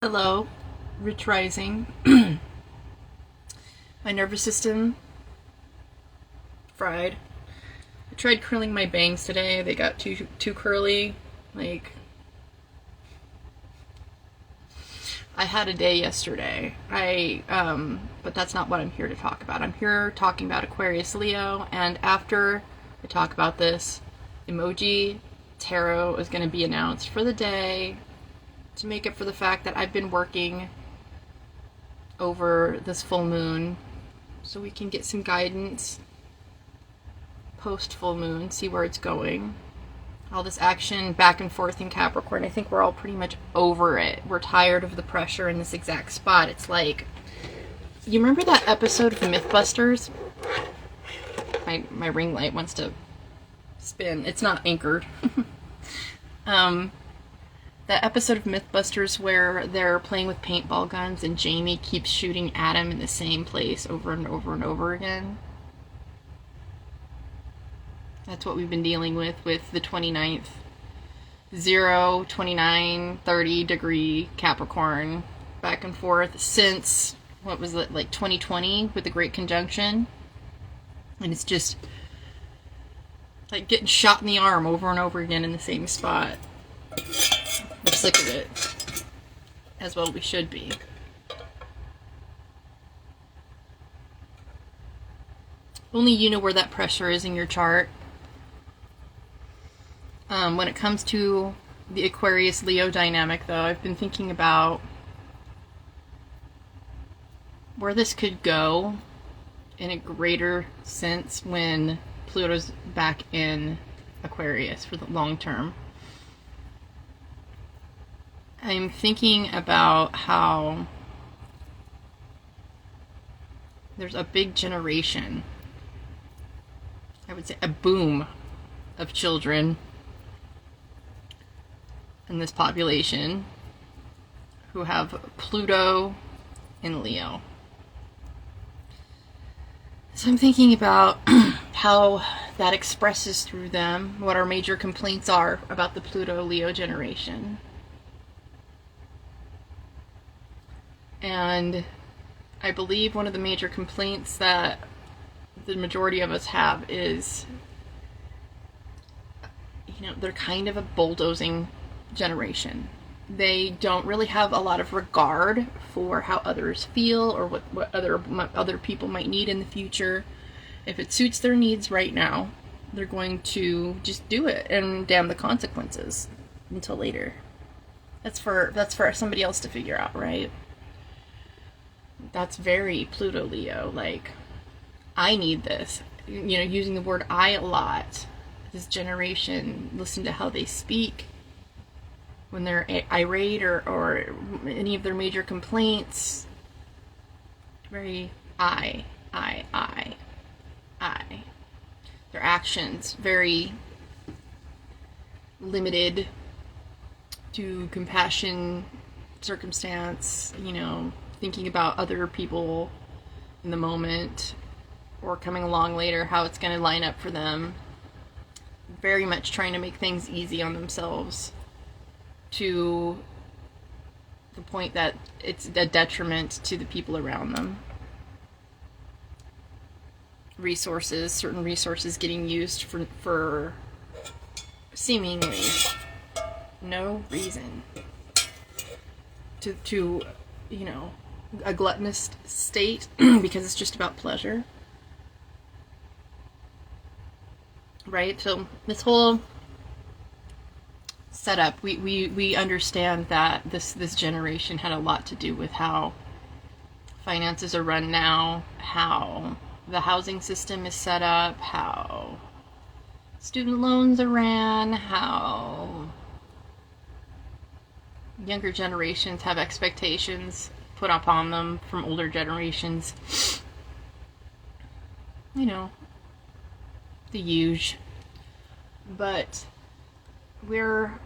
Hello, Rich Rising. My nervous system fried. I tried curling my bangs today. They got too curly. Like, I had a day yesterday. But that's not what I'm here to talk about. I'm here talking about Aquarius Leo, and after I talk about this, emoji tarot is going to be announced for the day to make up for the fact that I've been working over this full moon so we can get some guidance post full moon, see where it's going. All this action back and forth in Capricorn, I think we're all pretty much over it. We're tired of the pressure in this exact spot. It's like, you remember that episode of Mythbusters? My ring light wants to spin. It's not anchored. That episode of Mythbusters where they're playing with paintball guns and Jamie keeps shooting Adam in the same place over and over and over again. That's what we've been dealing with the 29th. 0, 29, 30 degree Capricorn back and forth since, what was it, like 2020 with the Great Conjunction. And it's just like getting shot in the arm over and over again in the same spot. We're sick of it. As well we should be. Only you know where that pressure is in your chart. When it comes to the Aquarius Leo dynamic, though, I've been thinking about where this could go in a greater sense when Pluto's back in Aquarius for the long term. I'm thinking about how there's a big generation, I would say a boom of children in this population who have Pluto in Leo. So I'm thinking about how that expresses through them, what our major complaints are about the Pluto Leo generation. And I believe one of the major complaints that the majority of us have is, they're kind of a bulldozing generation. They don't really have a lot of regard for how others feel or what other people might need in the future. If it suits their needs right now, they're going to just do it and damn the consequences until later. That's for somebody else to figure out, right? That's very Pluto Leo. Like, I need this. Using the word I a lot. This generation, listen to how they speak when they're irate or any of their major complaints. Very I. Their actions, very limited to compassion, circumstance, thinking about other people in the moment or coming along later, how it's going to line up for them. Very much trying to make things easy on themselves to the point that it's a detriment to the people around them. Certain resources getting used for seemingly no reason to a gluttonous state because it's just about pleasure. Right? So this whole setup, we understand that this generation had a lot to do with how finances are run now, how the housing system is set up, how student loans are ran, how younger generations have expectations put upon them from older generations. The huge. But we're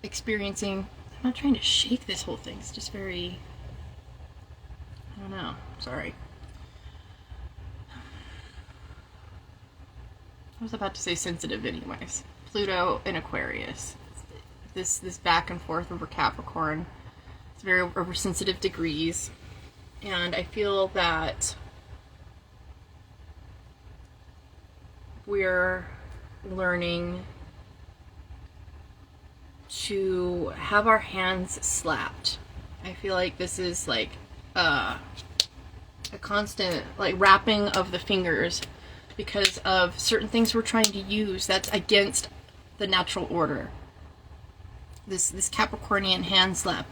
experiencing, I'm not trying to shake this whole thing, it's just very, I don't know, sorry. I was about to say sensitive anyways. Pluto in Aquarius. This back and forth over Capricorn. It's very oversensitive degrees. And I feel that we're learning to have our hands slapped. I feel like this is like a constant like wrapping of the fingers because of certain things we're trying to use that's against the natural order. This Capricornian hand slap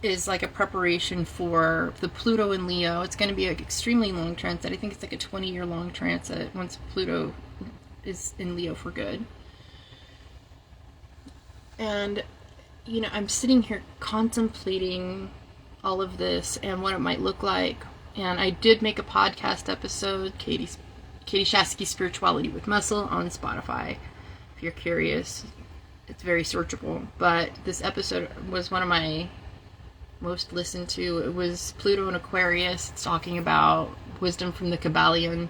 is like a preparation for the Pluto in Leo. It's going to be an extremely long transit. I think it's like a 20-year long transit once Pluto is in Leo for good. And, you know, I'm sitting here contemplating all of this and what it might look like. And I did make a podcast episode, Katie Shasky's Spirituality with Muscle, on Spotify. If you're curious, it's very searchable. But this episode was one of my most listened to. It was Pluto and Aquarius. It's talking about wisdom from the Kabbalion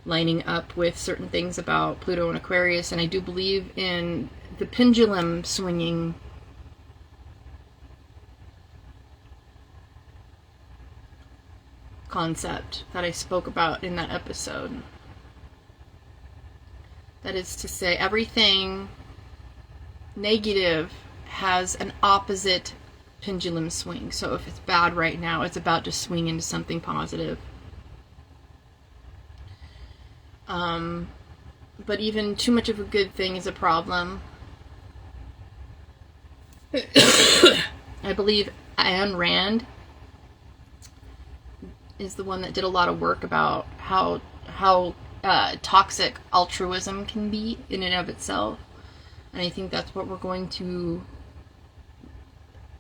lining up with certain things about Pluto and Aquarius. And I do believe in the pendulum swinging concept that I spoke about in that episode. That is to say, everything negative has an opposite pendulum swing. So if it's bad right now, it's about to swing into something positive. But even too much of a good thing is a problem. I believe Ayn Rand is the one that did a lot of work about how toxic altruism can be in and of itself. And I think that's what we're going to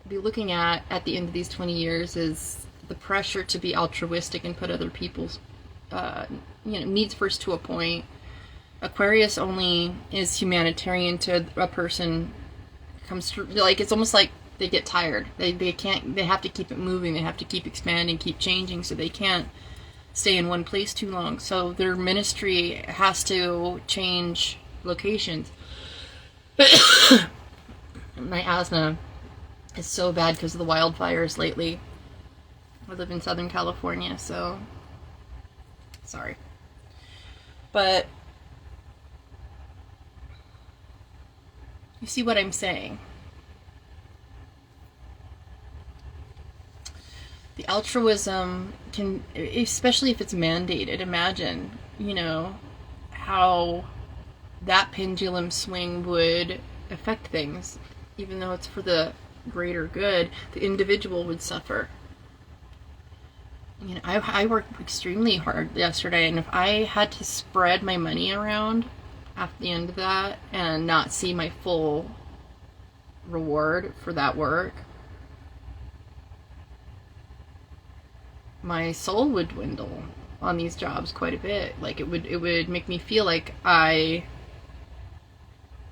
be looking at the end of these 20 years is the pressure to be altruistic and put other people's needs first to a point. Aquarius only is humanitarian to a person comes through, like it's almost like they get tired. They have to keep it moving, they have to keep expanding, keep changing, so they can't stay in one place too long. So their ministry has to change locations. My asthma is so bad because of the wildfires lately. I live in Southern California, so sorry. But you see what I'm saying? The altruism can, especially if it's mandated, imagine, how that pendulum swing would affect things. Even though it's for the greater good, the individual would suffer. I worked extremely hard yesterday, and if I had to spread my money around at the end of that and not see my full reward for that work, my soul would dwindle on these jobs quite a bit. Like it would make me feel like I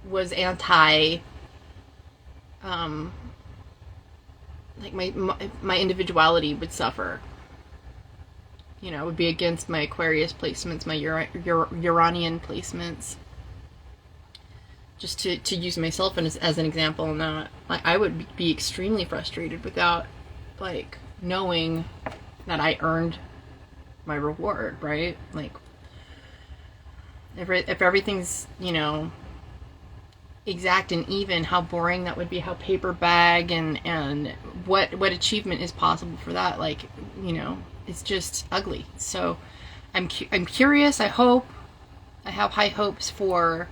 was anti like my individuality would suffer. It would be against my Aquarius placements, my Uranian placements. Just to use myself as an example, and that I would be extremely frustrated without knowing that I earned my reward, right? Like if everything's exact and even, how boring that would be, how paper bag and what achievement is possible for that, it's just ugly. So I'm curious. I have high hopes for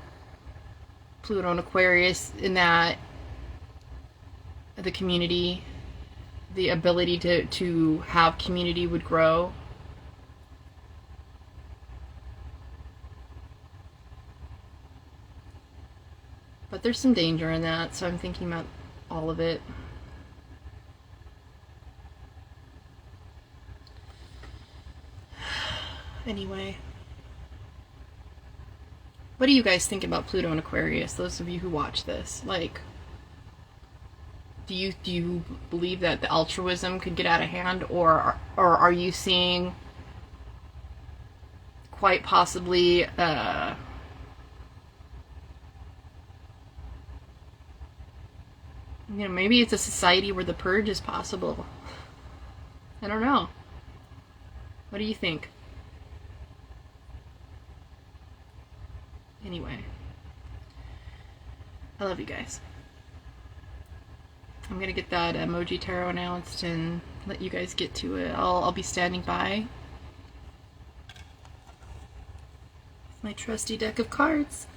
Pluto and Aquarius in that the community, the ability to have community would grow. But there's some danger in that, so I'm thinking about all of it. Anyway, what do you guys think about Pluto and Aquarius? Those of you who watch this, do you believe that the altruism could get out of hand, or are you seeing quite possibly You know, maybe it's a society where the purge is possible. I don't know. What do you think? Anyway, I love you guys. I'm gonna get that emoji tarot announced and let you guys get to it. I'll be standing by with my trusty deck of cards.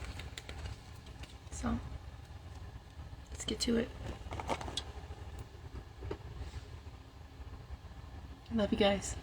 So let's get to it. I love you guys.